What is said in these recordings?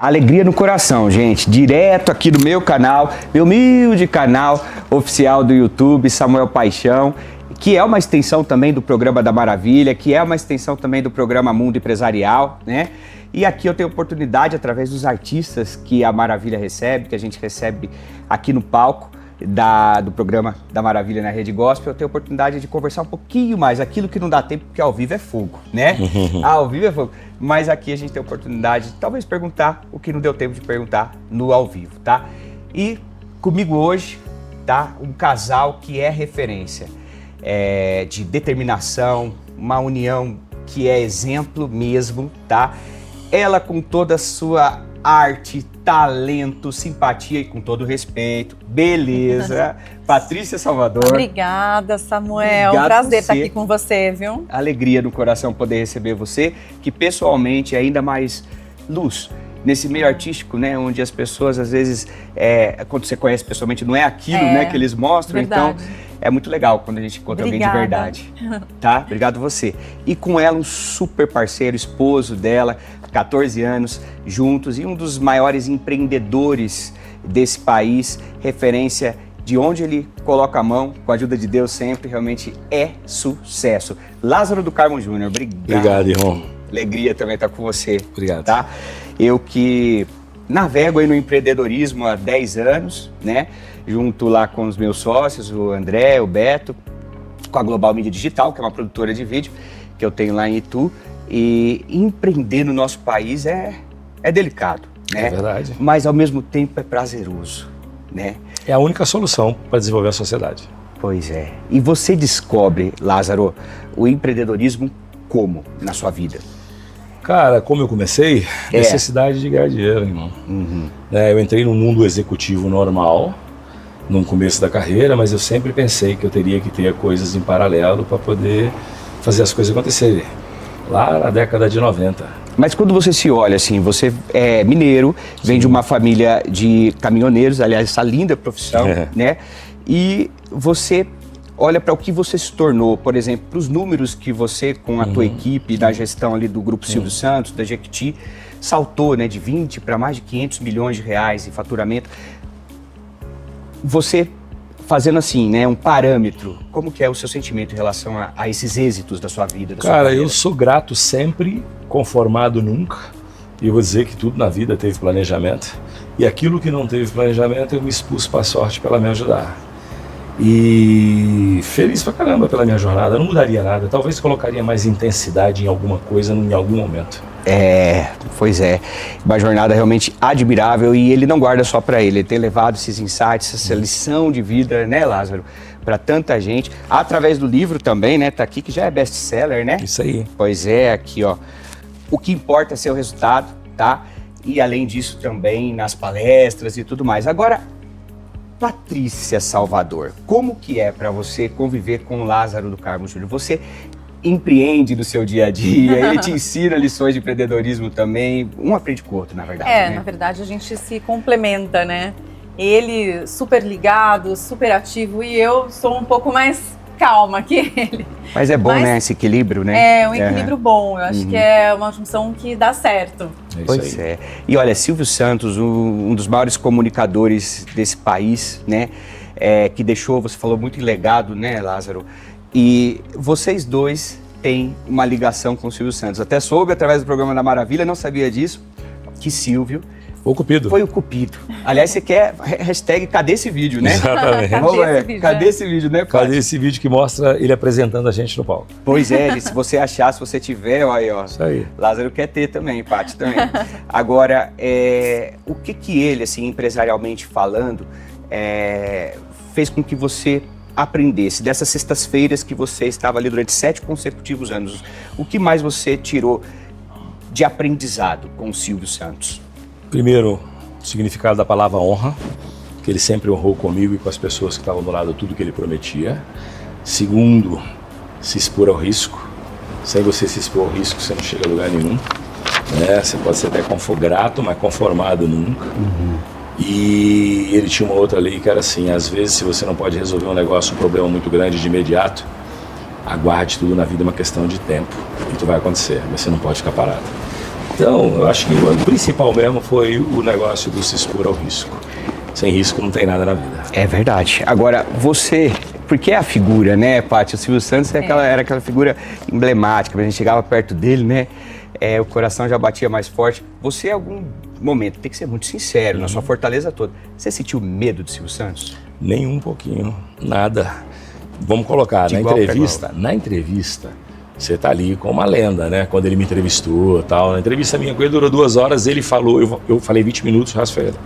Alegria no coração, gente. Direto aqui do meu canal, meu humilde canal oficial do YouTube, Samuel Paixão, que é uma extensão também do Programa da Maravilha, que é uma extensão também do Programa Mundo Empresarial, né? E aqui eu tenho oportunidade, através dos artistas que a Maravilha recebe, que a gente recebe aqui no palco do Programa da Maravilha na Rede Gospel, eu tenho a oportunidade de conversar um pouquinho mais, aquilo que não dá tempo, porque ao vivo é fogo, né? Ao vivo é fogo. Mas aqui a gente tem a oportunidade de talvez perguntar o que não deu tempo de perguntar no ao vivo, tá? E comigo hoje, tá? Um casal que é referência de determinação, uma união que é exemplo mesmo, tá? Ela com toda a sua arte, talento, simpatia e com todo respeito, beleza. Patrícia Salvador. Obrigada, Samuel. Obrigado Prazer estar aqui com você, viu? Alegria no coração poder receber você, que pessoalmente é ainda mais luz. Nesse meio artístico, né, onde as pessoas às vezes, quando você conhece pessoalmente, não é aquilo, né, que eles mostram. Verdade. Então é muito legal quando a gente encontra alguém de verdade, tá? Obrigado você. E com ela um super parceiro, esposo dela, 14 anos juntos e um dos maiores empreendedores desse país, referência de onde ele coloca a mão, com a ajuda de Deus sempre, realmente é sucesso. Lázaro do Carmo Júnior, obrigado. Obrigado, irmão. Alegria também estar com você. Obrigado. Tá? Eu que navego aí no empreendedorismo há 10 anos, né? Junto lá com os meus sócios, o André, o Beto, com a Global Mídia Digital, que é uma produtora de vídeo que eu tenho lá em Itu. E empreender no nosso país é delicado, né? É verdade. Mas ao mesmo tempo é prazeroso, né? É a única solução para desenvolver a sociedade. Pois é. E você descobre, Lázaro, o empreendedorismo como na sua vida? Cara, como eu comecei, necessidade de ganhar dinheiro, irmão. Eu entrei no mundo executivo normal, no começo da carreira, mas eu sempre pensei que eu teria que ter coisas em paralelo para poder fazer as coisas acontecerem. Lá na década de 90. Mas quando você se olha assim, você é mineiro, vem de uma família de caminhoneiros, aliás, essa linda profissão, né? E você olha para o que você se tornou, por exemplo, para os números que você, com a tua equipe, da gestão ali do Grupo Silvio Santos, da Jequiti, saltou, né, de 20 para mais de 500 milhões de reais em faturamento. Você fazendo assim, né, um parâmetro, como que é o seu sentimento em relação a esses êxitos da sua vida, da sua Cara, carreira? eu sou grato sempre, conformado nunca. E eu vou dizer que tudo na vida teve planejamento. E aquilo que não teve planejamento, eu me expus para a sorte para ela me ajudar. E feliz pra caramba pela minha jornada, não mudaria nada. Talvez colocaria mais intensidade em alguma coisa em algum momento. Pois é, uma jornada realmente admirável e ele não guarda só para ele tem levado esses insights, essa lição de vida, né, Lázaro, para tanta gente, através do livro também, né, tá aqui que já é best-seller, né? Isso aí. Pois é, aqui ó, o que importa é ser o resultado, tá? E além disso também nas palestras e tudo mais. Agora, Patrícia Salvador, como que é para você conviver com o Lázaro do Carmo Júnior? Você empreende no seu dia a dia, ele te ensina lições de empreendedorismo também, um aprende com o outro, na verdade. né? Na verdade a gente se complementa, né? Ele super ligado, super ativo e eu sou um pouco mais calma que ele. Mas é bom, né, esse equilíbrio, né? É um equilíbrio bom, eu acho que é uma junção que dá certo. Pois é. E olha, Silvio Santos, um dos maiores comunicadores desse país, né? Que deixou, você falou, muito legado, né, Lázaro? E vocês dois têm uma ligação com o Silvio Santos. Até soube através do Programa da Maravilha, não sabia disso, que Silvio O Cupido. foi o Cupido. Aliás, você quer hashtag cadê esse vídeo, né? Exatamente. Cadê esse vídeo, né, Paty? Cadê esse vídeo que mostra ele apresentando a gente no palco? Pois é, se você achar, se você tiver, ó aí, ó. Isso aí. Lázaro quer ter também, Paty também. Agora, o que ele, assim, empresarialmente falando, fez com que você aprendesse dessas sextas-feiras que você estava ali durante 7 consecutivos anos? O que mais você tirou de aprendizado com o Silvio Santos? Primeiro, o significado da palavra honra, que ele sempre honrou comigo e com as pessoas que estavam do lado tudo que ele prometia. Segundo, se expor ao risco. Sem você se expor ao risco, você não chega a lugar nenhum. Você pode ser até grato, mas conformado nunca. E ele tinha uma outra lei que era assim, às vezes se você não pode resolver um negócio, um problema muito grande de imediato, aguarde, tudo na vida é uma questão de tempo. E tudo vai acontecer, mas você não pode ficar parado. Então, eu acho que o principal mesmo foi o negócio do se expor ao risco. Sem risco não tem nada na vida. É verdade. Agora, você... Porque é a figura, né, Paty? O Silvio Santos era aquela figura emblemática. A gente chegava perto dele, né? O coração já batia mais forte. Você, em algum momento, tem que ser muito sincero, na sua fortaleza toda. Você sentiu medo do Silvio Santos? Nem um pouquinho. Nada. Vamos colocar, na entrevista, você tá ali com uma lenda, né? Quando ele me entrevistou e tal. Na entrevista minha com ele durou 2 horas, ele falou, eu falei 20 minutos, o resto foi ele.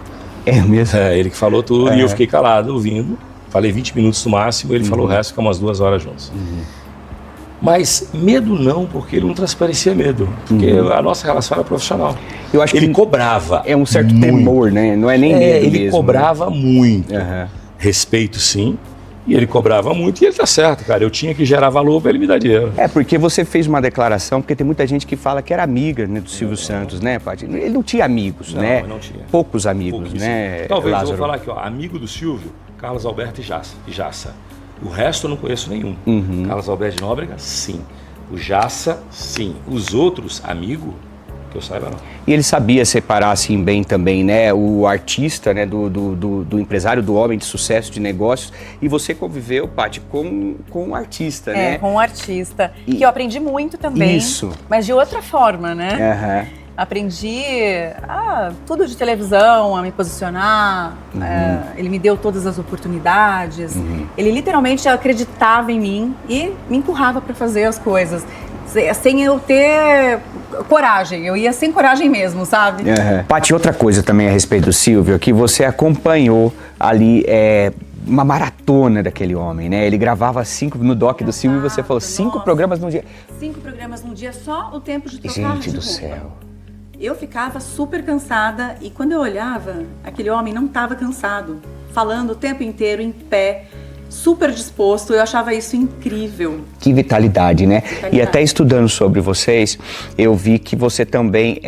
É mesmo? Ele que falou tudo e eu fiquei calado, ouvindo. Falei 20 minutos no máximo, ele falou o resto, ficamos umas 2 horas juntos. Mas medo não, porque ele não transparecia medo. Porque a nossa relação era profissional. Eu acho que ele cobrava. É um certo muito. temor, né? Não é nem medo ele mesmo, cobrava muito. Uhum. Respeito, sim. E ele cobrava muito e ele tá certo, cara. Eu tinha que gerar valor para ele me dar dinheiro. Porque você fez uma declaração, porque tem muita gente que fala que era amiga, né, do Silvio Santos, né, Paty? Ele não tinha amigos, né? Não tinha. Poucos amigos, né, Talvez Lázaro? eu vou falar aqui, ó. Amigo do Silvio, Carlos Alberto e Jassa. O resto eu não conheço nenhum. Carlos Alberto de Nóbrega, sim. O Jassa, sim. Os outros, amigo, que eu saiba, não. E ele sabia separar, assim, bem também, né? O artista, né? Do empresário, do homem de sucesso, de negócios. E você conviveu, Paty, com um artista, né? Com um artista. Que eu aprendi muito também. Isso. Mas de outra forma, né? Aprendi tudo de televisão, a me posicionar. Ele me deu todas as oportunidades. Ele literalmente acreditava em mim e me empurrava para fazer as coisas. Sem eu ter coragem, eu ia sem coragem mesmo, sabe? Paty, outra coisa também a respeito do Silvio, que você acompanhou ali uma maratona daquele homem, né? Ele gravava 5 no doc do Silvio e você falou 5 programas num dia. 5 programas num dia, só o tempo de trocar Gente de do roupa. céu. Eu ficava super cansada e quando eu olhava, aquele homem não estava cansado, falando o tempo inteiro em pé, super disposto, eu achava isso incrível. Que vitalidade, né? E até estudando sobre vocês, eu vi que você também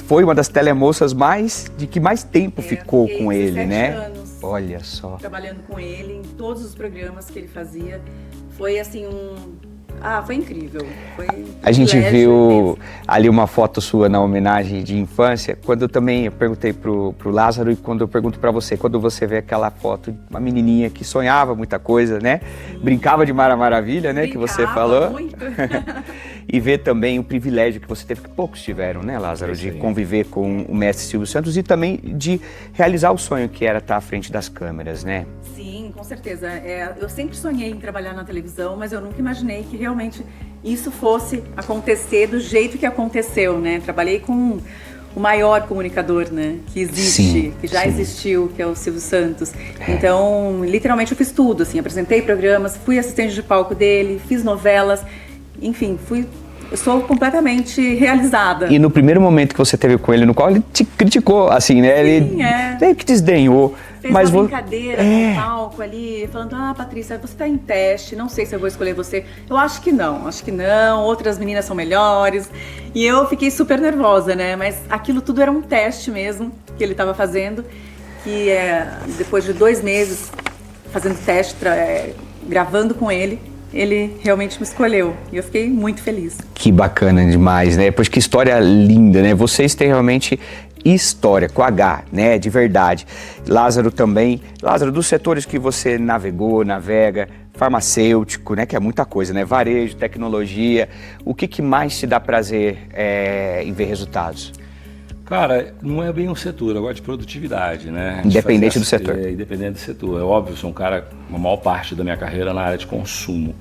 foi uma das telemoças que mais tempo ficou com ele, né? Anos olha só. Trabalhando com ele em todos os programas que ele fazia. Foi assim foi incrível. A gente viu ali uma foto sua na homenagem de infância, quando eu perguntei pro Lázaro e quando eu pergunto pra você, quando você vê aquela foto de uma menininha que sonhava muita coisa, né? Sim. Brincava de Mara Maravilha, né? Que você falou. Muito. E ver também o privilégio que você teve, que poucos tiveram, né, Lázaro? De conviver com o mestre Silvio Santos e também de realizar o sonho que era estar à frente das câmeras, né? Sim, com certeza. Eu sempre sonhei em trabalhar na televisão, mas eu nunca imaginei que realmente isso fosse acontecer do jeito que aconteceu, né? Trabalhei com o maior comunicador, né, que existe, que já existiu, que é o Silvio Santos. Então, literalmente eu fiz tudo, assim, apresentei programas, fui assistente de palco dele, fiz novelas, enfim, eu sou completamente realizada. E no primeiro momento que você teve com ele, no qual ele te criticou, assim, né? Sim, ele meio que desdenhou. Fez mas uma brincadeira no palco ali, falando, Patrícia, você tá em teste, não sei se eu vou escolher você. Eu acho que não, outras meninas são melhores. E eu fiquei super nervosa, né? Mas aquilo tudo era um teste mesmo, que ele tava fazendo. Que depois de 2 meses fazendo teste, gravando com ele realmente me escolheu. E eu fiquei muito feliz. Que bacana demais, né? Pois que história linda, né? Vocês têm realmente história, com H, né? De verdade. Lázaro também. Lázaro, dos setores que você navega, farmacêutico, né? Que é muita coisa, né? Varejo, tecnologia. O que mais te dá prazer em ver resultados? Cara, não é bem um setor, eu gosto de produtividade, né? Independente do setor. Independente do setor. É óbvio, eu sou um cara, uma maior parte da minha carreira na área de consumo.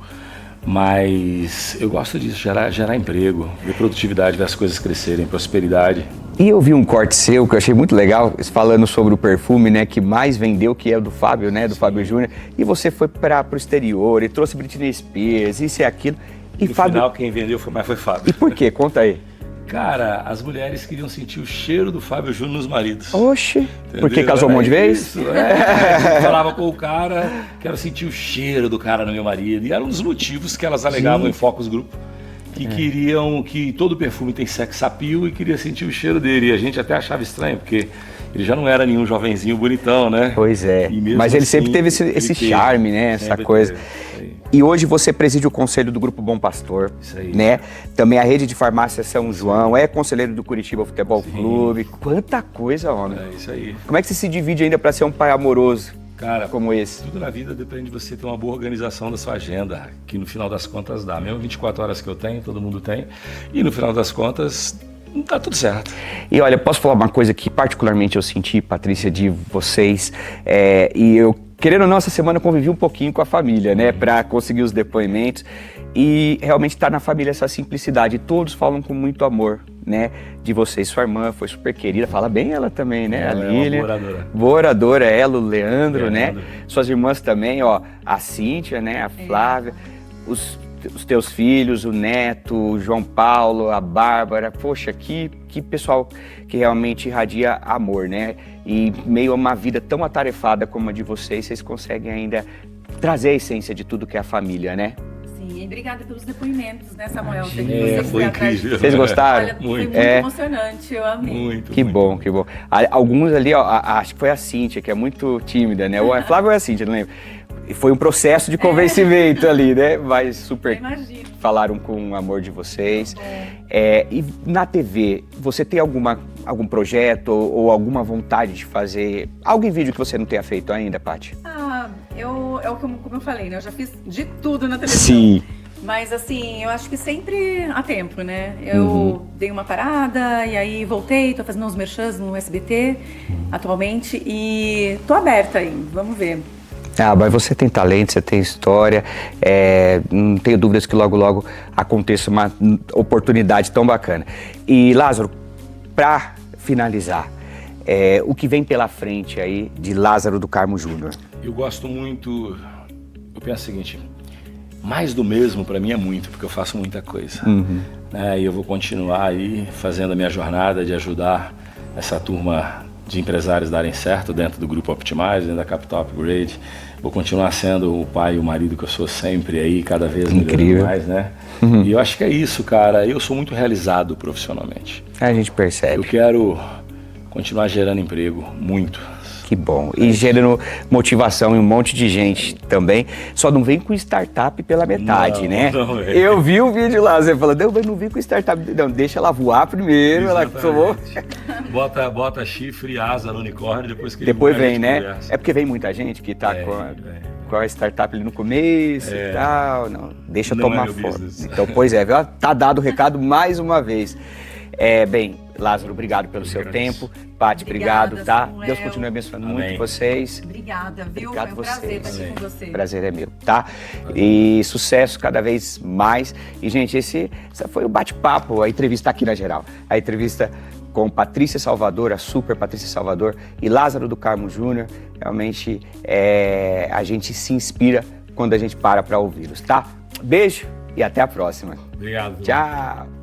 Mas eu gosto disso, gerar emprego, ver produtividade, ver as coisas crescerem, prosperidade. E eu vi um corte seu que eu achei muito legal, falando sobre o perfume, né, que mais vendeu, que é o do Fábio, né, do Fábio Júnior. E você foi para o exterior e trouxe Britney Spears, isso e aquilo. E no final quem vendeu foi Fábio. E por quê? Conta aí. Cara, as mulheres queriam sentir o cheiro do Fábio Júnior nos maridos. Oxe, entendeu? Porque casou um monte de vez? Isso, Eu falava com o cara, quero sentir o cheiro do cara no meu marido. E era um dos motivos que elas alegavam em focus group, que queriam que todo perfume tem sex appeal e queria sentir o cheiro dele. E a gente até achava estranho, porque ele já não era nenhum jovenzinho bonitão, né? Pois é, mas ele sempre teve esse charme, né? Essa coisa. E hoje você preside o conselho do Grupo Bom Pastor, Isso aí. né? Também a rede de farmácia São João, é conselheiro do Curitiba Futebol Clube. Quanta coisa, homem. É isso aí. Como é que você se divide ainda para ser um pai amoroso Cara, como esse? tudo na vida depende de você ter uma boa organização da sua agenda, que no final das contas dá. Mesmo 24 horas que eu tenho, todo mundo tem, e no final das contas tá tudo certo. E olha, posso falar uma coisa que particularmente eu senti, Patrícia, de vocês, e eu, querendo ou não, essa semana eu convivi um pouquinho com a família, né, para conseguir os depoimentos, e realmente tá na família essa simplicidade, todos falam com muito amor, né, de vocês. Sua irmã foi super querida, fala bem ela também, né, Ela a é uma Lília. boa oradora. Boa oradora, ela, o Leandro, né, Leandro. suas irmãs também, ó, a Cíntia, né, a Flávia, os teus filhos, o Neto, o João Paulo, a Bárbara, poxa, que pessoal que realmente irradia amor, né? E meio a uma vida tão atarefada como a de vocês conseguem ainda trazer a essência de tudo que é a família, né? Sim, e obrigada pelos depoimentos, né, Samuel? Foi incrível. Vocês gostaram? Olha, foi Muito. muito emocionante, eu amei. Muito. Que muito. bom, que bom. Alguns ali, ó, acho que foi a Cíntia, que é muito tímida, né? Ou a Flávia ou a Cíntia, não lembro. E foi um processo de convencimento ali, né? Mas super Imagino. falaram com o amor de vocês. E na TV, você tem algum projeto ou alguma vontade de fazer algo em vídeo que você não tenha feito ainda, Paty? Como eu falei, né? Eu já fiz de tudo na televisão. Sim. Mas assim, eu acho que sempre há tempo, né? Eu dei uma parada e aí voltei, tô fazendo uns merchans no SBT atualmente e tô aberta aí, vamos ver. Mas você tem talento, você tem história, não tenho dúvidas que logo, logo aconteça uma oportunidade tão bacana. E Lázaro, para finalizar, o que vem pela frente aí de Lázaro do Carmo Júnior? Eu gosto muito, eu penso o seguinte, mais do mesmo para mim é muito, porque eu faço muita coisa. E eu vou continuar aí fazendo a minha jornada de ajudar essa turma de empresários darem certo dentro do Grupo Optimize, dentro da Capital Upgrade. Vou continuar sendo o pai e o marido que eu sou sempre aí, cada vez melhorando mais, né? E eu acho que é isso, cara. Eu sou muito realizado profissionalmente. A gente percebe. Eu quero continuar gerando emprego, muito. Que bom. E gerando motivação em um monte de gente também. Só não vem com startup pela metade, Não, né? não vem. Eu vi o vídeo lá, você falou, não, mas não vem com startup. Não, deixa ela voar primeiro, ela tomou. Bota chifre e asa no unicórnio, depois que Depois ele voa, a vem, gente né? conversa. É porque vem muita gente que tá com a startup ali no começo e tal. Não, deixa Não tomar é meu foto. business. Então, pois é, viu? Tá dado o recado mais uma vez. Bem, Lázaro, obrigado pelo seu tempo. Paty, obrigado, Obrigada, tá? Samuel. Deus continue abençoando Amém. muito vocês. Obrigada, viu? Obrigado Foi um prazer estar vocês. aqui com você. Prazer é meu, tá? E sucesso cada vez mais. E, gente, esse foi o bate-papo, a entrevista aqui na Geral. A entrevista com Patrícia Salvador, a super Patrícia Salvador e Lázaro do Carmo Júnior. Realmente, a gente se inspira quando a gente para ouvi-los, tá? Beijo e até a próxima. Obrigado. Tchau!